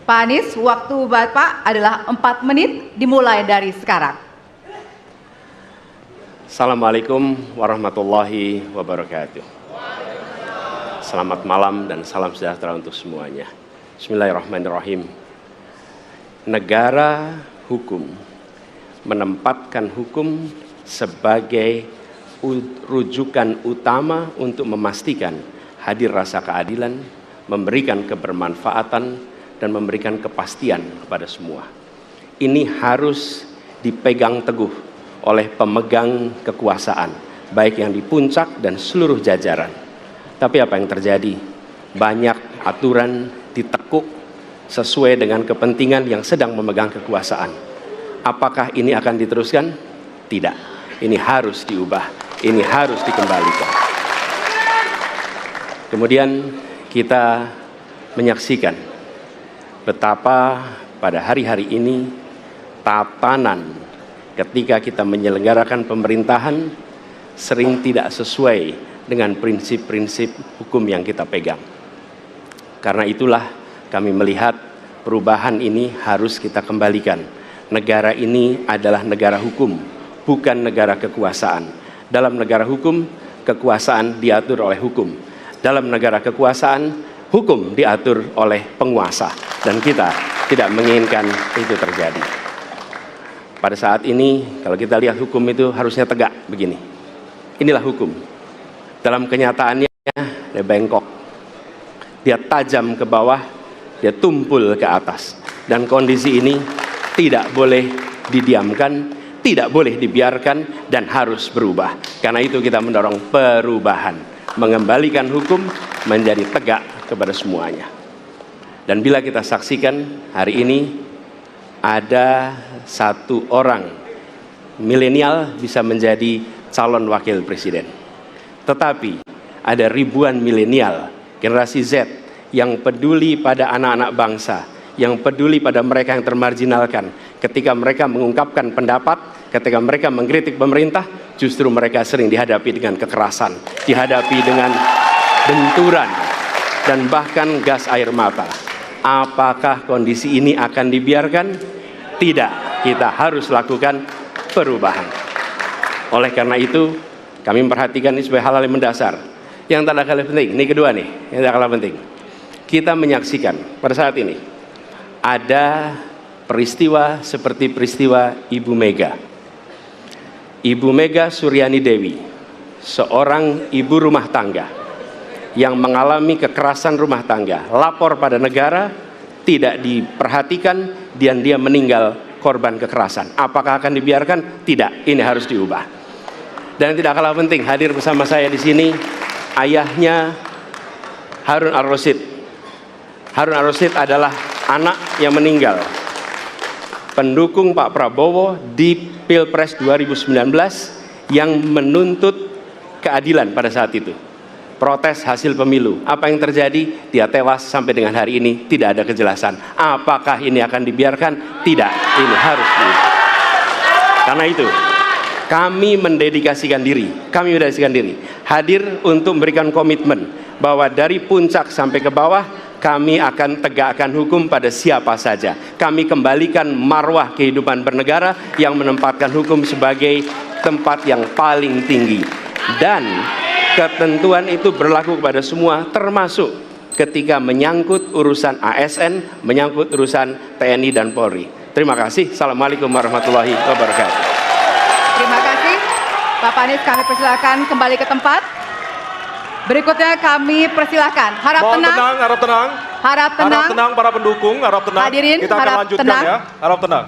Pak Anies, waktu Bapak adalah 4 menit dimulai dari sekarang. Assalamualaikum warahmatullahi wabarakatuh. Selamat malam dan salam sejahtera untuk semuanya. Bismillahirrahmanirrahim. Negara hukum menempatkan hukum sebagai rujukan utama untuk memastikan hadir rasa keadilan, memberikan kebermanfaatan, dan memberikan kepastian kepada semua. Ini harus dipegang teguh oleh pemegang kekuasaan, baik yang di puncak dan seluruh jajaran. Tapi apa yang terjadi? Banyak aturan ditekuk sesuai dengan kepentingan yang sedang memegang kekuasaan. Apakah ini akan diteruskan? Tidak. Ini harus diubah. Ini harus dikembalikan. Kemudian kita menyaksikan betapa pada hari-hari ini tatanan ketika kita menyelenggarakan pemerintahan sering tidak sesuai dengan prinsip-prinsip hukum yang kita pegang. Karena itulah kami melihat perubahan ini harus kita kembalikan. Negara ini adalah negara hukum, bukan negara kekuasaan. Dalam negara hukum, kekuasaan diatur oleh hukum. Dalam negara kekuasaan, hukum diatur oleh penguasa. Dan kita tidak menginginkan itu terjadi. Pada saat ini, kalau kita lihat hukum itu harusnya tegak begini. Inilah hukum. Dalam kenyataannya, dia bengkok. Dia tajam ke bawah, dia tumpul ke atas. Dan kondisi ini tidak boleh didiamkan, tidak boleh dibiarkan, dan harus berubah. Karena itu kita mendorong perubahan. Mengembalikan hukum menjadi tegak kepada semuanya. Dan bila kita saksikan hari ini, ada satu orang milenial bisa menjadi calon wakil presiden. Tetapi ada ribuan milenial, generasi Z, yang peduli pada anak-anak bangsa, yang peduli pada mereka yang termarginalkan. Ketika mereka mengungkapkan pendapat, ketika mereka mengkritik pemerintah, justru mereka sering dihadapi dengan kekerasan, dihadapi dengan benturan, dan bahkan gas air mata. Apakah kondisi ini akan dibiarkan? Tidak, kita harus lakukan perubahan. Oleh karena itu, kami memperhatikan ini sebagai hal-hal yang mendasar. Yang tak kalah penting, ini kedua nih, yang tak kalah penting. Kita menyaksikan pada saat ini, ada peristiwa seperti peristiwa Ibu Mega. Ibu Mega Suryani Dewi, seorang ibu rumah tangga yang mengalami kekerasan rumah tangga, lapor pada negara, tidak diperhatikan, dan dia meninggal korban kekerasan. Apakah akan dibiarkan? Tidak, ini harus diubah. Dan tidak kalah penting, hadir bersama saya di sini ayahnya Harun Ar-Rasyid. Harun Ar-Rasyid adalah anak yang meninggal, pendukung Pak Prabowo di Pilpres 2019 yang menuntut keadilan pada saat itu. Protes hasil pemilu. Apa yang terjadi? Dia tewas sampai dengan hari ini tidak ada kejelasan. Apakah ini akan dibiarkan? Tidak. Ini harus diubah. Karena itu, kami mendedikasikan diri hadir untuk memberikan komitmen bahwa dari puncak sampai ke bawah kami akan tegakkan hukum pada siapa saja. Kami kembalikan marwah kehidupan bernegara yang menempatkan hukum sebagai tempat yang paling tinggi. Dan ketentuan itu berlaku kepada semua, termasuk ketika menyangkut urusan ASN, menyangkut urusan TNI dan Polri. Terima kasih. Assalamualaikum warahmatullahi wabarakatuh. Terima kasih. Bapak Anies, kami persilakan kembali ke tempat. Berikutnya kami persilakan. Harap tenang. Harap tenang. Harap tenang. Harap tenang para pendukung, harap tenang. Hadirin, kita akan harap lanjutkan tenang. ya. Harap tenang.